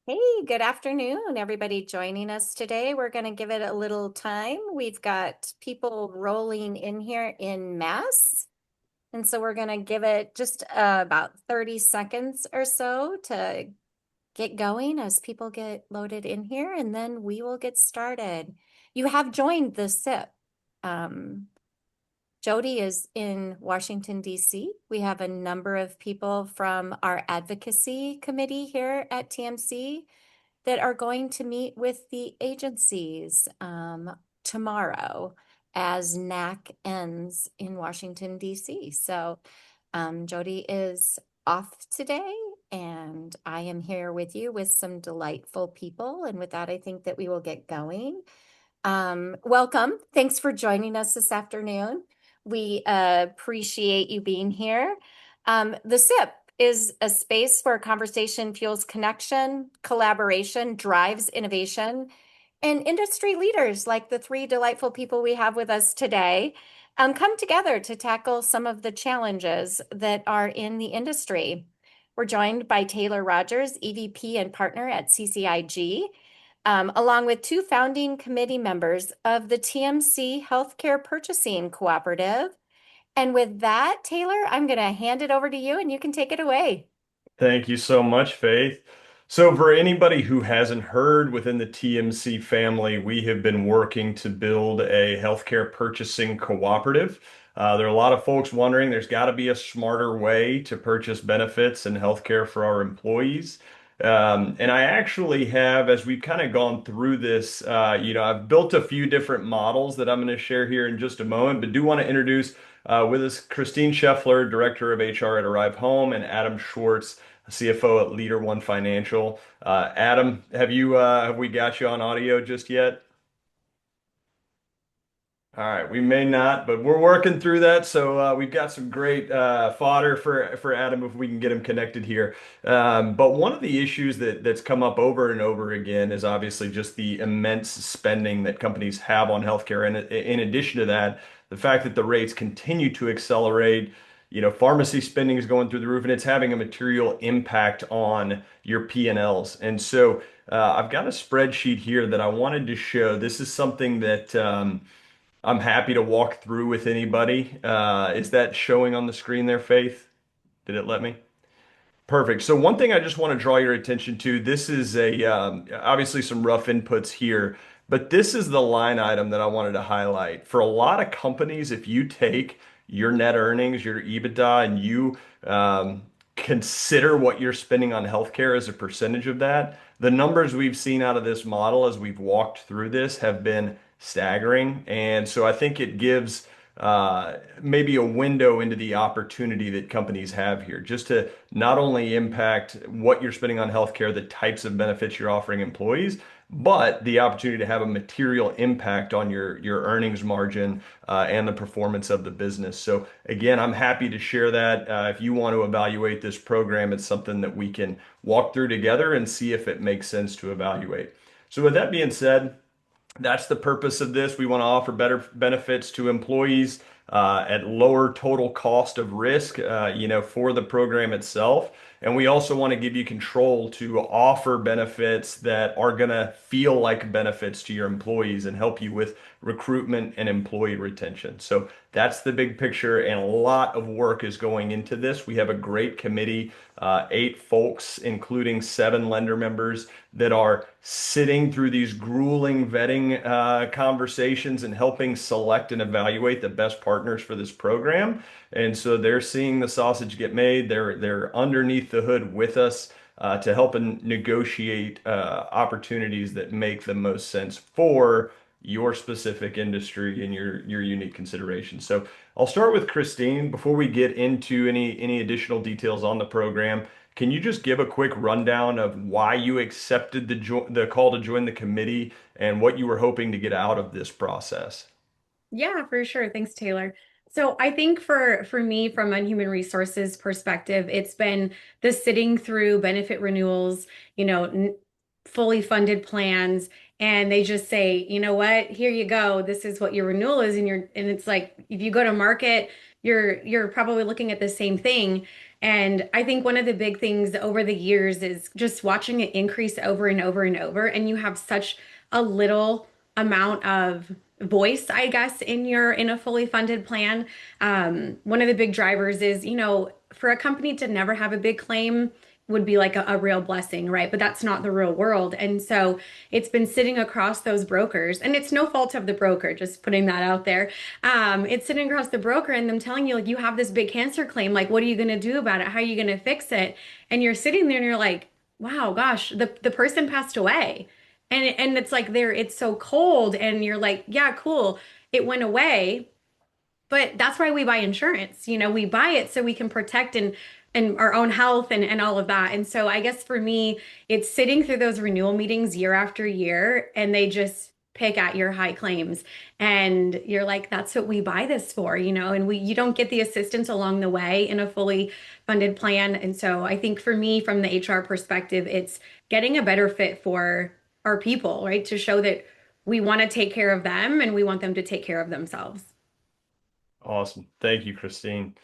Hey, good afternoon, everybody joining us today. We're going to give it a little time. We've got people rolling in here in mass. And so we're going to give it just about 30 seconds or so to get going as people get loaded in here, and then we will get started. You have joined the SIP. Um, Jody is in Washington, D.C. We have a number of people from our advocacy committee here at TMC that are going to meet with the agencies tomorrow as NAC ends in Washington, D.C. So Jody is off today, and I am here with you with some delightful people. And with that, I think that we will get going. Welcome. Thanks for joining us this afternoon. We appreciate you being here. The SIP is a space where conversation fuels connection, collaboration, drives innovation, and industry leaders like the three delightful people we have with us today come together to tackle some of the challenges that are in the industry. We're joined by Taylor Rogers, EVP and partner at CCIG, along with two founding committee members of the TMC Healthcare Purchasing Cooperative. And with that, Taylor, I'm going to hand it over to you and you can take it away. Thank you so much, Faith. So, for anybody who hasn't heard, within the TMC family, we have been working to build a healthcare purchasing cooperative. There are a lot of folks wondering there's got to be a smarter way to purchase benefits and healthcare for our employees. And I actually have, as we've kind of gone through this, I've built a few different models that I'm going to share here in just a moment, but do want to introduce with us Christine Scheffler, Director of HR at Arrive Home, and Adam Schwartz, CFO at LeaderOne Financial. Adam, have we got you on audio just yet? All right, we may not, but we're working through that. So we've got some great fodder for Adam if we can get him connected here. But one of the issues that's come up over and over again is obviously just the immense spending that companies have on healthcare, and in addition to that, the fact that the rates continue to accelerate. Pharmacy spending is going through the roof, and it's having a material impact on your P&Ls. And so I've got a spreadsheet here that I wanted to show. This is something that I'm happy to walk through with anybody. Is that showing on the screen there, Faith? Did it let me? Perfect. So one thing I just want to draw your attention to, this is obviously some rough inputs here, but this is the line item that I wanted to highlight. For a lot of companies, if you take your net earnings, your EBITDA, and you consider what you're spending on healthcare as a percentage of that, the numbers we've seen out of this model as we've walked through this have been staggering. And so I think it gives maybe a window into the opportunity that companies have here, just to not only impact what you're spending on healthcare, the types of benefits you're offering employees, but the opportunity to have a material impact on your earnings margin and the performance of the business. So again, I'm happy to share that. If you want to evaluate this program, it's something that we can walk through together and see if it makes sense to evaluate. So with that being said, that's the purpose of this. We want to offer better benefits to employees at lower total cost of risk, for the program itself. And we also want to give you control to offer benefits that are going to feel like benefits to your employees and help you with recruitment and employee retention. So that's the big picture, and a lot of work is going into this. We have a great committee, 8 folks, including 7 lender members, that are sitting through these grueling vetting conversations and helping select and evaluate the best partners for this program. And so they're seeing the sausage get made. They're underneath the hood with us to help and negotiate opportunities that make the most sense for your specific industry and your unique considerations. So I'll start with Christine before we get into any additional details on the program. Can you just give a quick rundown of why you accepted the call to join the committee and what you were hoping to get out of this process? Yeah, for sure. Thanks, Taylor. So I think for me, from a human resources perspective, it's been the sitting through benefit renewals, fully funded plans, and they just say, you know what, here you go. This is what your renewal is, and it's like if you go to market, you're probably looking at the same thing. And I think one of the big things over the years is just watching it increase over and over and over, and you have such a little amount of voice, I guess, in a fully funded plan. One of the big drivers is, for a company to never have a big claim would be like a real blessing, right? But that's not the real world. And so it's been sitting across those brokers, and it's no fault of the broker, just putting that out there. It's sitting across the broker and them telling you, like, you have this big cancer claim. Like, what are you going to do about it? How are you going to fix it? And you're sitting there and you're like, wow, gosh, the person passed away. And it's like it's so cold, and you're like, yeah, cool. It went away, but that's why we buy insurance. We buy it so we can protect and our own health and all of that. And so I guess for me, it's sitting through those renewal meetings year after year, and they just pick at your high claims. And you're like, that's what we buy this for, and you don't get the assistance along the way in a fully funded plan. And so I think for me, from the HR perspective, it's getting a better fit for our people, right? To show that we want to take care of them and we want them to take care of themselves. Awesome. Thank you, Christine.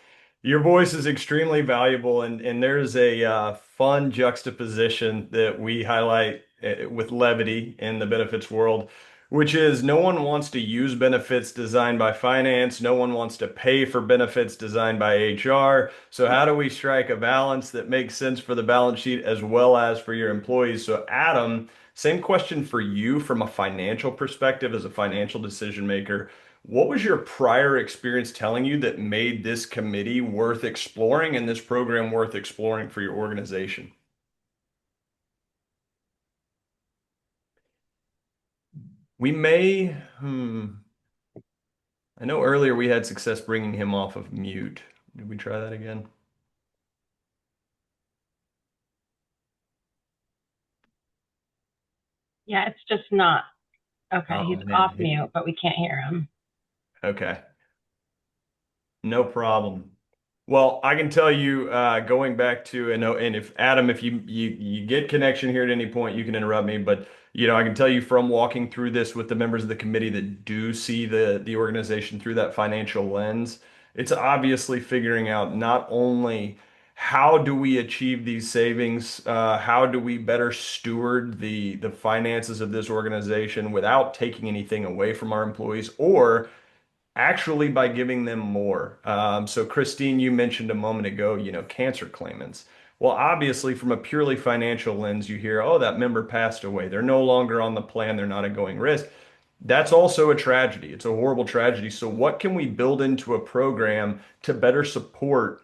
Your voice is extremely valuable, and there's a fun juxtaposition that we highlight with levity in the benefits world, which is no one wants to use benefits designed by finance. No one wants to pay for benefits designed by HR. So how do we strike a balance that makes sense for the balance sheet as well as for your employees? So Adam, same question for you from a financial perspective as a financial decision maker. What was your prior experience telling you that made this committee worth exploring and this program worth exploring for your organization? We may, I know earlier we had success bringing him off of mute. Did we try that again? Yeah, it's just not. Okay, Oh he's man. off mute, but we can't hear him. Okay. No problem. Well, I can tell you, going back to and if Adam, if you get connection here at any point, you can interrupt me. But I can tell you from walking through this with the members of the committee that do see the organization through that financial lens, it's obviously figuring out not only how do we achieve these savings, how do we better steward the finances of this organization without taking anything away from our employees, or actually by giving them more. So Christine, you mentioned a moment ago, cancer claimants. Well, obviously, from a purely financial lens, you hear, oh, that member passed away. They're no longer on the plan. They're not a going risk. That's also a tragedy. It's a horrible tragedy. So what can we build into a program to better support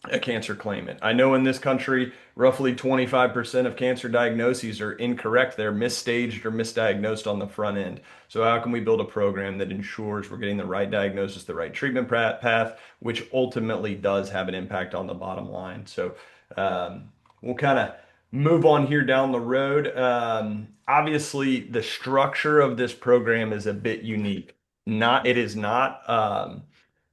a cancer claimant? I know in this country, roughly 25% of cancer diagnoses are incorrect. They're misstaged or misdiagnosed on the front end. So how can we build a program that ensures we're getting the right diagnosis, the right treatment path, which ultimately does have an impact on the bottom line? So we'll kind of move on here down the road. Obviously, the structure of this program is a bit unique. It is not.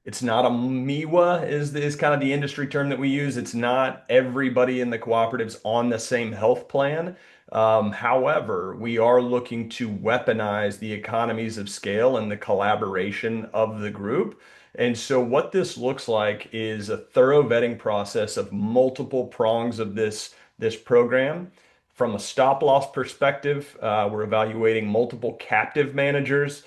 It's not a MIWA is kind of the industry term that we use. It's not everybody in the cooperatives on the same health plan. However, we are looking to weaponize the economies of scale and the collaboration of the group. And so what this looks like is a thorough vetting process of multiple prongs of this program. From a stop loss perspective, we're evaluating multiple captive managers,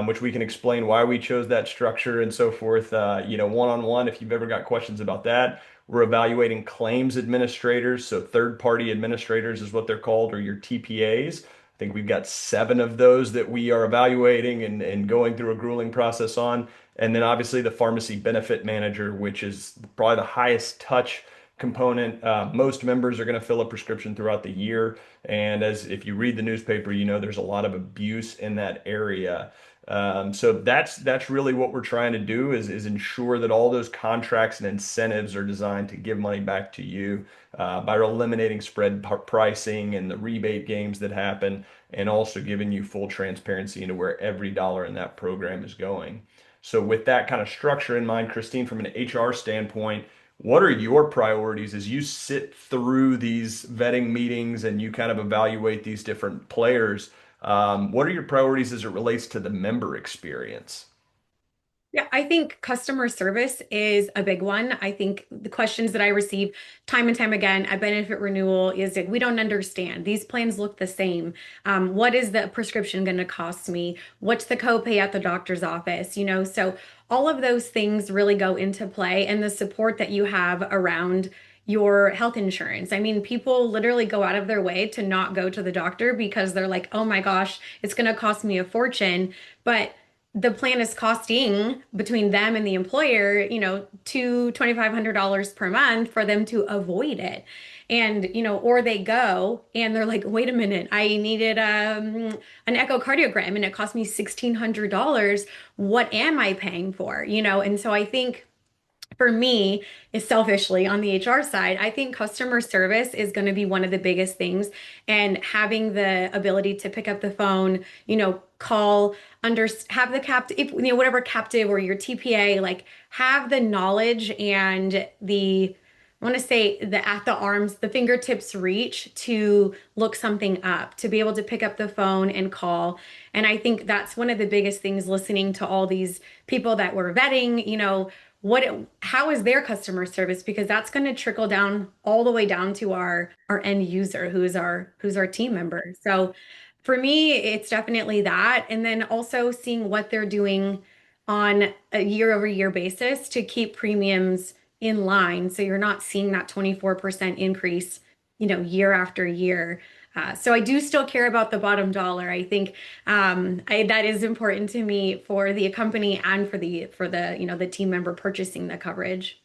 which we can explain why we chose that structure and so forth. One-on-one, if you've ever got questions about that. We're evaluating claims administrators, so third-party administrators is what they're called, or your TPAs. I think we've got 7 of those that we are evaluating and going through a grueling process on. And then obviously the pharmacy benefit manager, which is probably the highest touch component. Most members are going to fill a prescription throughout the year. And as if you read the newspaper, there's a lot of abuse in that area. So that's really what we're trying to do is ensure that all those contracts and incentives are designed to give money back to you by eliminating spread pricing and the rebate games that happen, and also giving you full transparency into where every dollar in that program is going. So with that kind of structure in mind, Christine, from an HR standpoint, what are your priorities as you sit through these vetting meetings and you kind of evaluate these different players? What are your priorities as it relates to the member experience? Yeah, I think customer service is a big one. I think the questions that I receive time and time again at benefit renewal is that we don't understand. These plans look the same. What is the prescription going to cost me? What's the copay at the doctor's office? So all of those things really go into play and the support that you have around your health insurance. I mean, people literally go out of their way to not go to the doctor because they're like, oh my gosh, it's going to cost me a fortune. But the plan is costing between them and the employer, $2,500 per month for them to avoid it. And, or they go and they're like, wait a minute, I needed an echocardiogram and it cost me $1,600. What am I paying for? And so I think for me is selfishly on the HR side, I think customer service is going to be one of the biggest things. And having the ability to pick up the phone, call, have the captive, whatever captive or your TPA, like have the knowledge and I want to say the at the arms, the fingertips reach to look something up, to be able to pick up the phone and call. And I think that's one of the biggest things listening to all these people that we're vetting, how is their customer service? Because that's going to trickle down all the way down to our end user, who's our team member. So for me, it's definitely that. And then also seeing what they're doing on a year over year basis to keep premiums in line. So you're not seeing that 24% increase, year after year. So I do still care about the bottom dollar. I think that is important to me for the company and for the team member purchasing the coverage.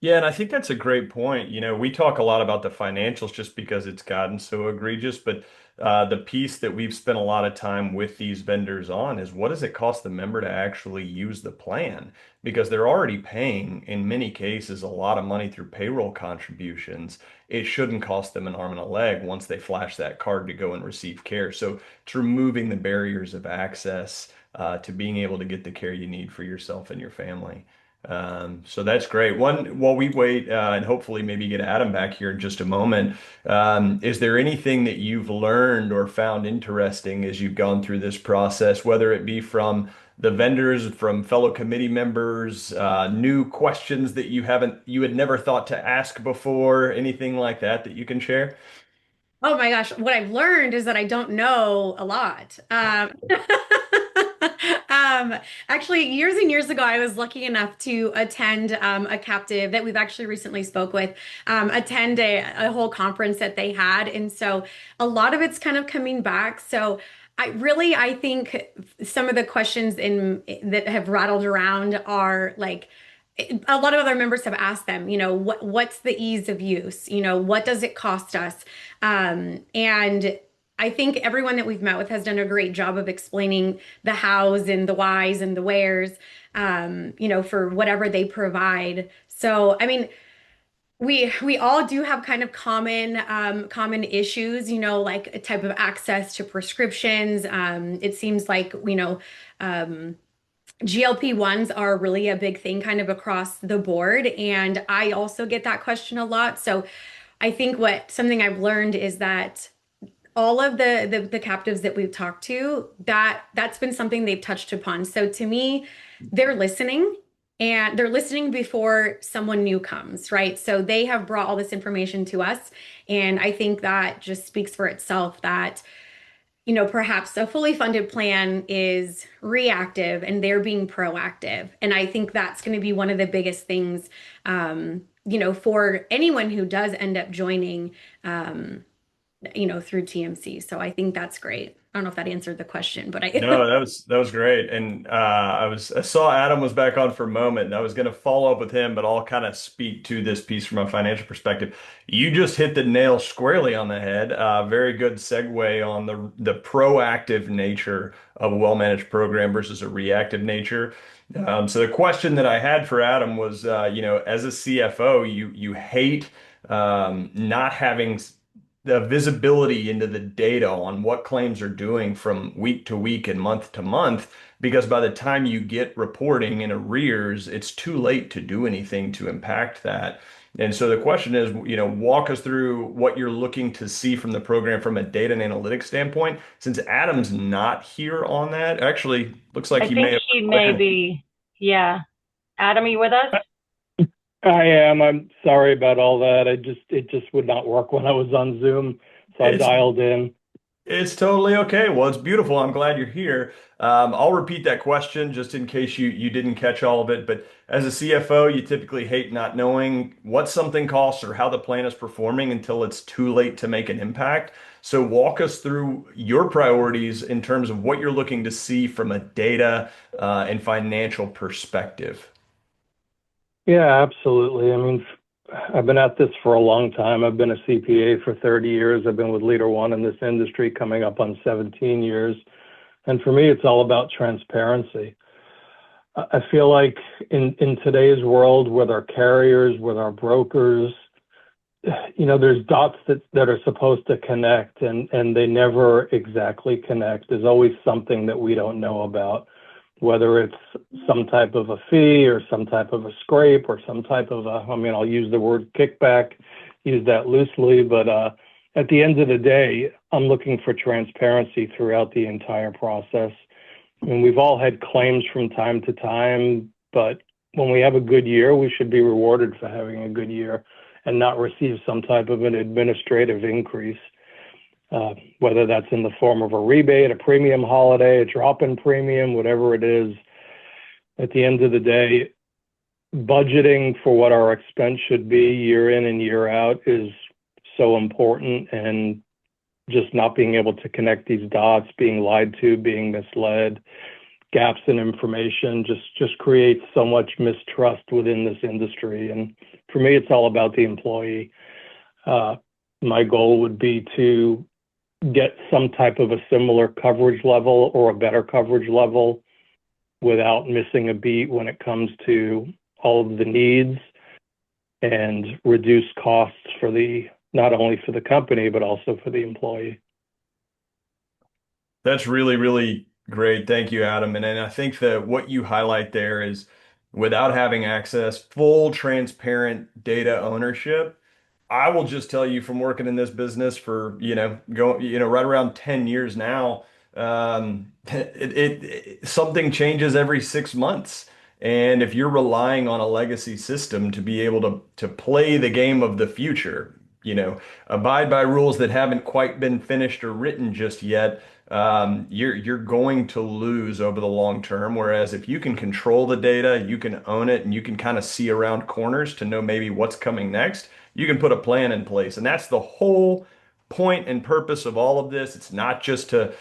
Yeah, and I think that's a great point. We talk a lot about the financials just because it's gotten so egregious, but the piece that we've spent a lot of time with these vendors on is what does it cost the member to actually use the plan? Because they're already paying, in many cases, a lot of money through payroll contributions. It shouldn't cost them an arm and a leg once they flash that card to go and receive care. So it's removing the barriers of access to being able to get the care you need for yourself and your family. So that's great. While we wait and hopefully maybe get Adam back here in just a moment, is there anything that you've learned or found interesting as you've gone through this process, whether it be from the vendors, from fellow committee members, new questions that you had never thought to ask before, anything like that that you can share? Oh my gosh, what I've learned is that I don't know a lot. Actually, years and years ago, I was lucky enough to attend a captive that we've actually recently spoke with, attend a whole conference that they had. And so a lot of it's kind of coming back. So I think some of the questions that have rattled around are like, a lot of other members have asked them, what's the ease of use? What does it cost us? And I think everyone that we've met with has done a great job of explaining the hows and the whys and the wheres, for whatever they provide. So, I mean, we all do have kind of common issues, like a type of access to prescriptions. It seems like, GLP-1s are really a big thing kind of across the board. And I also get that question a lot. So I think something I've learned is that all of the captives that we've talked to, that's been something they've touched upon. So to me, they're listening and they're listening before someone new comes, right? So they have brought all this information to us. And I think that just speaks for itself that perhaps a fully funded plan is reactive and they're being proactive. And I think that's going to be one of the biggest things, for anyone who does end up joining, through TMC. So I think that's great. I don't know if that answered the question, but No, that was great. And I saw Adam was back on for a moment and I was going to follow up with him, but I'll kind of speak to this piece from a financial perspective. You just hit the nail squarely on the head. Very good segue on the proactive nature of a well-managed program versus a reactive nature. So the question that I had for Adam was, as a CFO, you hate not having the visibility into the data on what claims are doing from week to week and month to month, because by the time you get reporting in arrears, it's too late to do anything to impact that. And so the question is, walk us through what you're looking to see from the program from a data and analytics standpoint. Since Adam's not here on that, actually looks like I he may think have she may landed. be. Yeah. Adam, you with us? I am. I'm sorry about all that. It just would not work when I was on Zoom, so I It's dialed in. It's totally okay. Well, it's beautiful. I'm glad you're here. I'll repeat that question just in case you didn't catch all of it. But as a CFO, you typically hate not knowing what something costs or how the plan is performing until it's too late to make an impact. So walk us through your priorities in terms of what you're looking to see from a data and financial perspective. Yeah, absolutely. I mean, I've been at this for a long time. I've been a CPA for 30 years. I've been with LeaderOne in this industry coming up on 17 years. And for me, it's all about transparency. I feel like in today's world with our carriers, with our brokers, there's dots that are supposed to connect and they never exactly connect. There's always something that we don't know about, whether it's some type of a fee or some type of a scrape or some type of I'll use the word kickback, use that loosely, but at the end of the day, I'm looking for transparency throughout the entire process. I mean, we've all had claims from time to time, but when we have a good year, we should be rewarded for having a good year and not receive some type of an administrative increase, whether that's in the form of a rebate, a premium holiday, a drop in premium, whatever it is. At the end of the day, budgeting for what our expense should be year in and year out is so important, and just not being able to connect these dots, being lied to, being misled, gaps in information just creates so much mistrust within this industry. And for me, it's all about the employee. My goal would be to get some type of a similar coverage level or a better coverage level without missing a beat when it comes to all of the needs, and reduce costs for not only for the company, but also for the employee. That's really, really great. Thank you, Adam. And I think that what you highlight there is without having access, full transparent data ownership. I will just tell you from working in this business for, right around 10 years now, something changes every 6 months. And if you're relying on a legacy system to be able to play the game of the future, abide by rules that haven't quite been finished or written just yet, you're going to lose over the long term. Whereas if you can control the data, you can own it, and you can kind of see around corners to know maybe what's coming next, you can put a plan in place. And that's the whole point and purpose of all of this. It's not just to,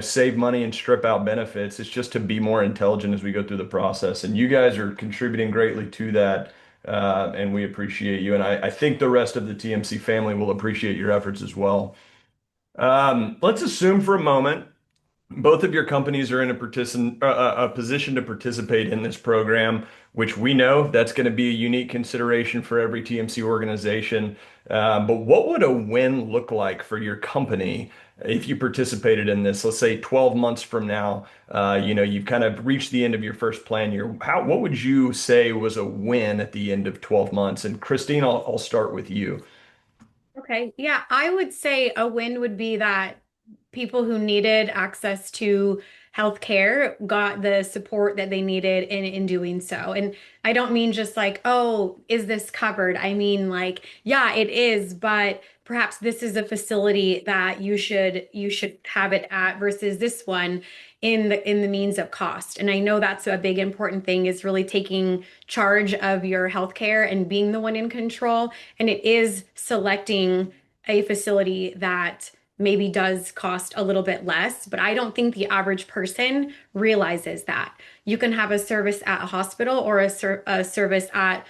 save money and strip out benefits. It's just to be more intelligent as we go through the process. And you guys are contributing greatly to that. And we appreciate you. And I think the rest of the TMC family will appreciate your efforts as well. Let's assume for a moment both of your companies are in a position to participate in this program, which we know that's going to be a unique consideration for every TMC organization. But what would a win look like for your company if you participated in this? Let's say 12 months from now, you've kind of reached the end of your first plan year. What would you say was a win at the end of 12 months? And Christine, I'll start with you. Okay. Yeah, I would say a win would be that people who needed access to healthcare got the support that they needed in doing so. And I don't mean just like, oh, is this covered? I mean like, yeah, it is, but perhaps this is a facility that you should have it at versus this one in the means of cost. And I know that's a big important thing, is really taking charge of your healthcare and being the one in control. And it is selecting a facility that maybe does cost a little bit less, but I don't think the average person realizes that. You can have a service at a hospital or a service at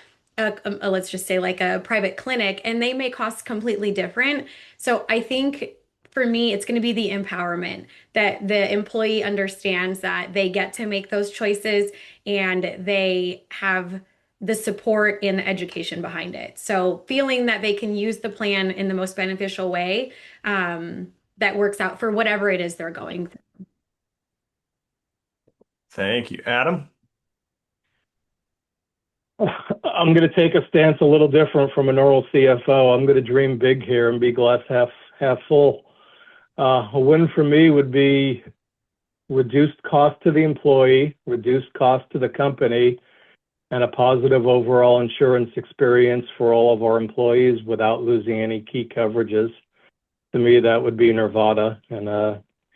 let's just say like a private clinic, and they may cost completely different. So I think for me, it's going to be the empowerment that the employee understands that they get to make those choices, and they have the support and the education behind it. So feeling that they can use the plan in the most beneficial way, that works out for whatever it is they're going through. Thank you. Adam? I'm going to take a stance a little different from a normal CFO. I'm going to dream big here and be glass half full. A win for me would be reduced cost to the employee, reduced cost to the company, and a positive overall insurance experience for all of our employees without losing any key coverages. To me, that would be Nirvana, and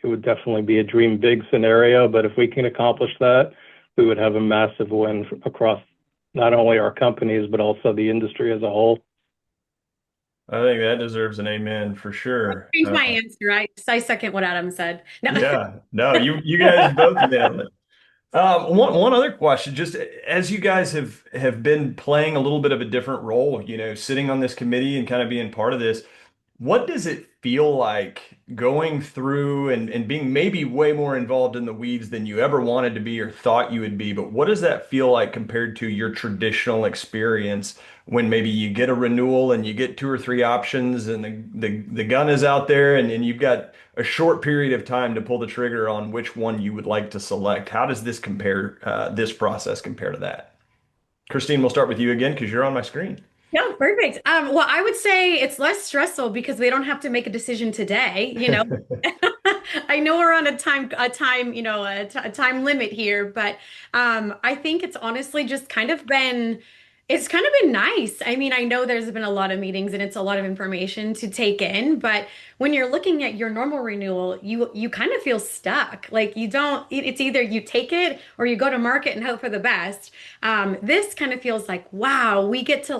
it would definitely be a dream big scenario. But if we can accomplish that, we would have a massive win across not only our companies, but also the industry as a whole. I think that deserves an amen for sure. Change my answer. I second what Adam said. No. Yeah, no, you guys both nailed it. One other question, just as you guys have been playing a little bit of a different role, sitting on this committee and kind of being part of this, what does it feel like going through and being maybe way more involved in the weeds than you ever wanted to be or thought you would be? But what does that feel like compared to your traditional experience when maybe you get a renewal and you get two or three options and the gun is out there and you've got a short period of time to pull the trigger on which one you would like to select? How does this compare, this process compare to that? Christine, we'll start with you again because you're on my screen. Yeah, perfect. Well, I would say it's less stressful because we don't have to make a decision today, I know we're on a time limit here, but I think it's kind of been nice. I mean, I know there's been a lot of meetings and it's a lot of information to take in, but when you're looking at your normal renewal, you kind of feel stuck. Like you don't, it's either you take it or you go to market and hope for the best. This kind of feels like, wow, we get to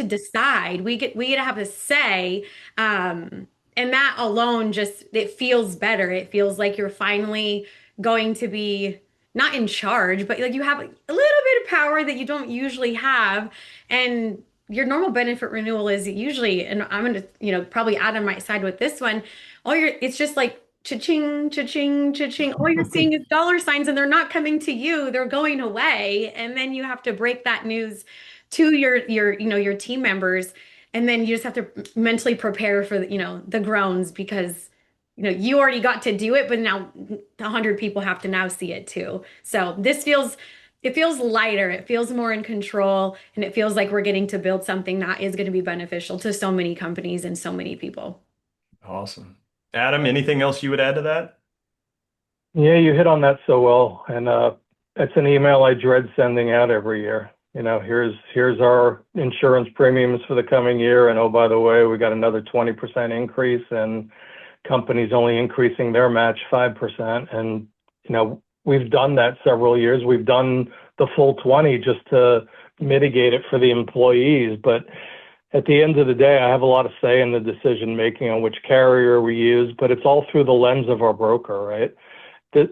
decide. We get to have a say. And that alone just it feels better. It feels like you're finally going to be not in charge, but like you have a little bit of power that you don't usually have. And your normal benefit renewal is usually, and I'm gonna, probably Adam might side with this one. It's just like cha-ching, cha-ching, cha-ching. All you're seeing is dollar signs and they're not coming to you, they're going away. And then you have to break that news to your team members. And then you just have to mentally prepare for the groans because you already got to do it, but now 100 people have to now see it too. So it feels lighter, it feels more in control, and it feels like we're getting to build something that is going to be beneficial to so many companies and so many people. Awesome. Adam, anything else you would add to that? Yeah, you hit on that so well. And it's an email I dread sending out every year. Here's our insurance premiums for the coming year. And oh, by the way, we got another 20% increase and companies only increasing their match 5%. And, we've done that several years. We've done the full 20 just to mitigate it for the employees. But at the end of the day, I have a lot of say in the decision making on which carrier we use, but it's all through the lens of our broker, right?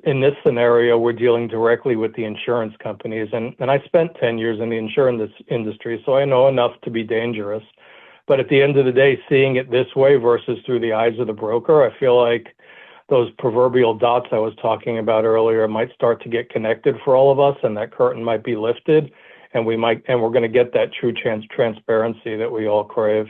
In this scenario, we're dealing directly with the insurance companies. And I spent 10 years in the insurance industry, so I know enough to be dangerous. But at the end of the day, seeing it this way versus through the eyes of the broker, I feel like those proverbial dots I was talking about earlier might start to get connected for all of us, and that curtain might be lifted, and we're going to get that true transparency that we all crave.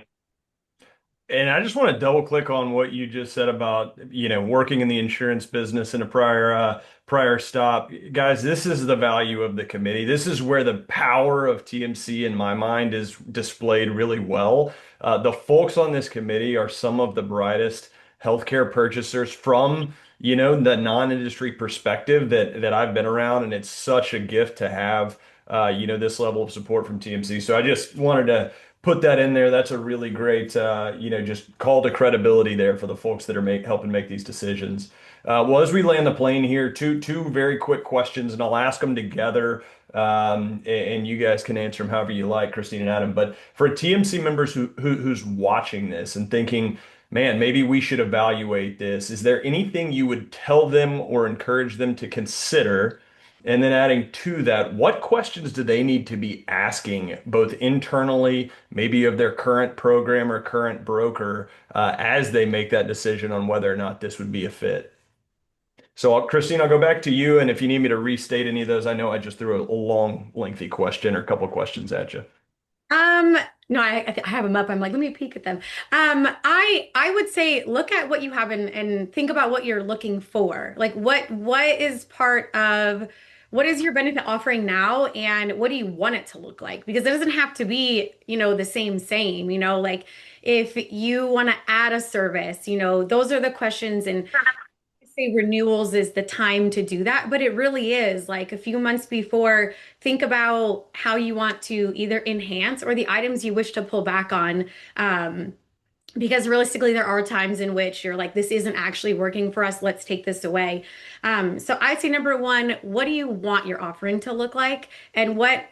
And I just want to double click on what you just said about, working in the insurance business in a prior stop. Guys, this is the value of the committee. This is where the power of TMC in my mind is displayed really well. The folks on this committee are some of the brightest healthcare purchasers from, the non-industry perspective that I've been around. And it's such a gift to have, this level of support from TMC. So I just wanted to put that in there. That's a really great, just call to credibility there for the folks that are helping make these decisions. Well, as we land the plane here, two very quick questions, and I'll ask them together, and you guys can answer them however you like, Christine and Adam. But for TMC members who's watching this and thinking, man, maybe we should evaluate this, is there anything you would tell them or encourage them to consider? And then adding to that, what questions do they need to be asking, both internally, maybe of their current program or current broker, as they make that decision on whether or not this would be a fit? So, Christine, I'll go back to you. And if you need me to restate any of those, I know I just threw a long, lengthy question or a couple of questions at you. Um, no, I have them up. I'm like, let me peek at them. I would say look at what you have and think about what you're looking for. Like what is part of what is your benefit offering now and what do you want it to look like? Because it doesn't have to be, the same, like if you want to add a service, those are the questions and say renewals is the time to do that, but it really is like a few months before. Think about how you want to either enhance or the items you wish to pull back on. Because realistically, there are times in which you're like, this isn't actually working for us. Let's take this away. So I'd say number one, what do you want your offering to look like? And what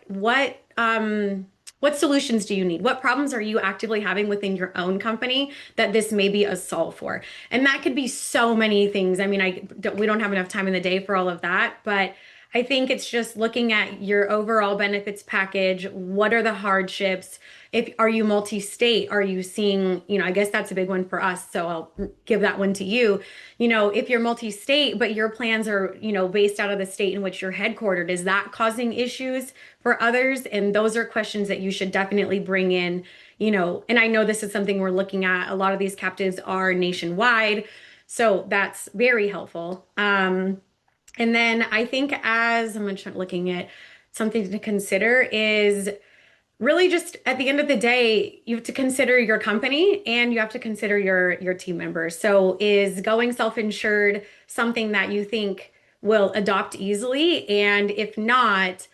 solutions do you need? What problems are you actively having within your own company that this may be a solve for? And that could be so many things. I mean, we don't have enough time in the day for all of that, but I think it's just looking at your overall benefits package. What are the hardships? If are you multi-state? Are you seeing, I guess that's a big one for us. So I'll give that one to you. If you're multi-state, but your plans are, based out of the state in which you're headquartered, is that causing issues for others? And those are questions that you should definitely bring in, and I know this is something we're looking at. A lot of these captives are nationwide. So that's very helpful. And then I think as I'm looking at something to consider is really just at the end of the day, you have to consider your company and you have to consider your team members. So is going self-insured something that you think will adopt easily? And if not,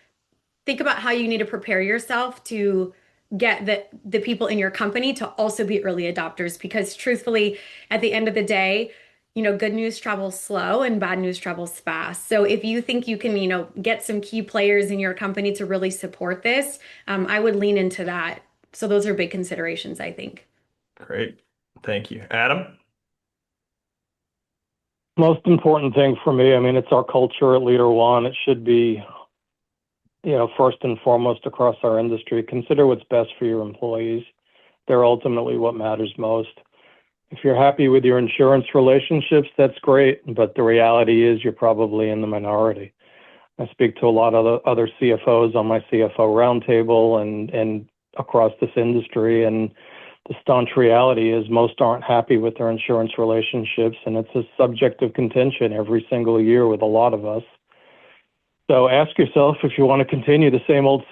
think about how you need to prepare yourself to get the people in your company to also be early adopters because truthfully at the end of the day good news travels slow and bad news travels fast. So if you think you can get some key players in your company to really support this, I would lean into that. So those are big considerations, I think. Great. Thank you. Adam? Most important thing for me, I mean, it's our culture at LeaderOne. It should be, first and foremost across our industry. Consider what's best for your employees. They're ultimately what matters most. If you're happy with your insurance relationships, that's great, but the reality is you're probably in the minority. I speak to a lot of other CFOs on my CFO roundtable and across this industry, and the staunch reality is most aren't happy with their insurance relationships, and it's a subject of contention every single year with a lot of us. So ask yourself if you want to continue the same old,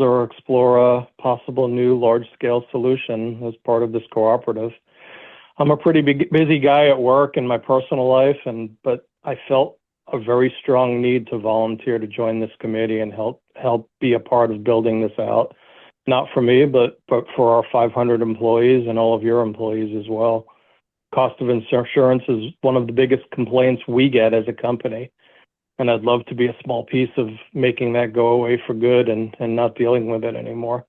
or explore a possible new large-scale solution as part of this cooperative. I'm a pretty busy guy at work in my personal life, but I felt a very strong need to volunteer to join this committee and help be a part of building this out. Not for me, but for our 500 employees and all of your employees as well. Cost of insurance is one of the biggest complaints we get as a company. And I'd love to be a small piece of making that go away for good and not dealing with it anymore.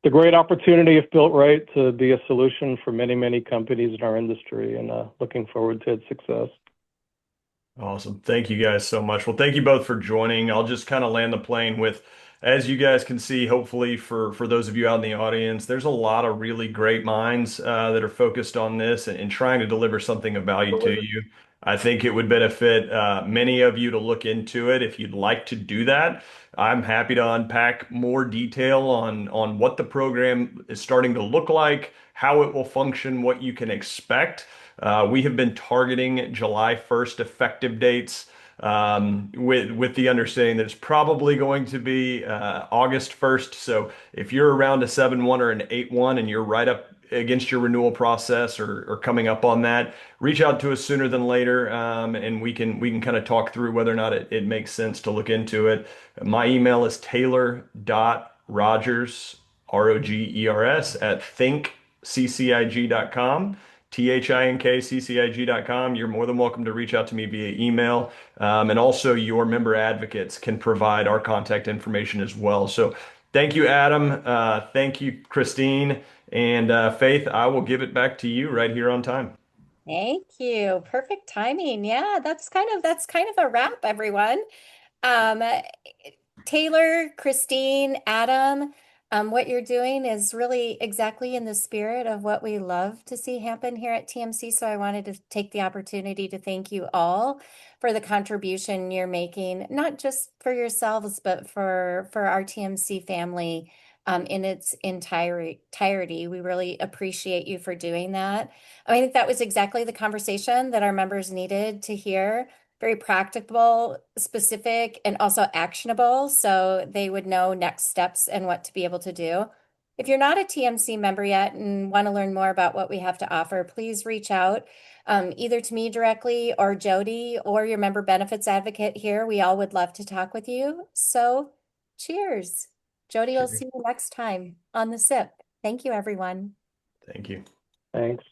It's a great opportunity, if built right, to be a solution for many, many companies in our industry, and looking forward to its success. Awesome. Thank you guys so much. Well, thank you both for joining. I'll just kind of land the plane with, as you guys can see, hopefully for those of you out in the audience, there's a lot of really great minds that are focused on this and trying to deliver something of value to you. I think it would benefit many of you to look into it if you'd like to do that. I'm happy to unpack more detail on what the program is starting to look like, how it will function, what you can expect. We have been targeting July 1st effective dates with the understanding that it's probably going to be August 1st. So if you're around a 7/1 or an 8/1 and you're right up against your renewal process or coming up on that, reach out to us sooner than later, and we can kind of talk through whether or not it makes sense to look into it. My email is taylor.rogers, Rogers, at thinkccig.com. thinkccig.com. You're more than welcome to reach out to me via email. And also your member advocates can provide our contact information as well. So thank you, Adam. Thank you, Christine. And Faith, I will give it back to you right here on time. Thank you. Perfect timing. Yeah, that's kind of a wrap, everyone. Um, Taylor, Christine, Adam, what you're doing is really exactly in the spirit of what we love to see happen here at TMC. So I wanted to take the opportunity to thank you all for the contribution you're making, not just for yourselves, but for our TMC family in its entirety. We really appreciate you for doing that. I think that was exactly the conversation that our members needed to hear. Very practical, specific, and also actionable, so they would know next steps and what to be able to do. If you're not a TMC member yet and want to learn more about what we have to offer, please reach out either to me directly or Jody or your member benefits advocate here. We all would love to talk with you. So cheers. Jody, I'll Cheers. see you next time on the SIP. Thank you, everyone. Thank you. Thanks.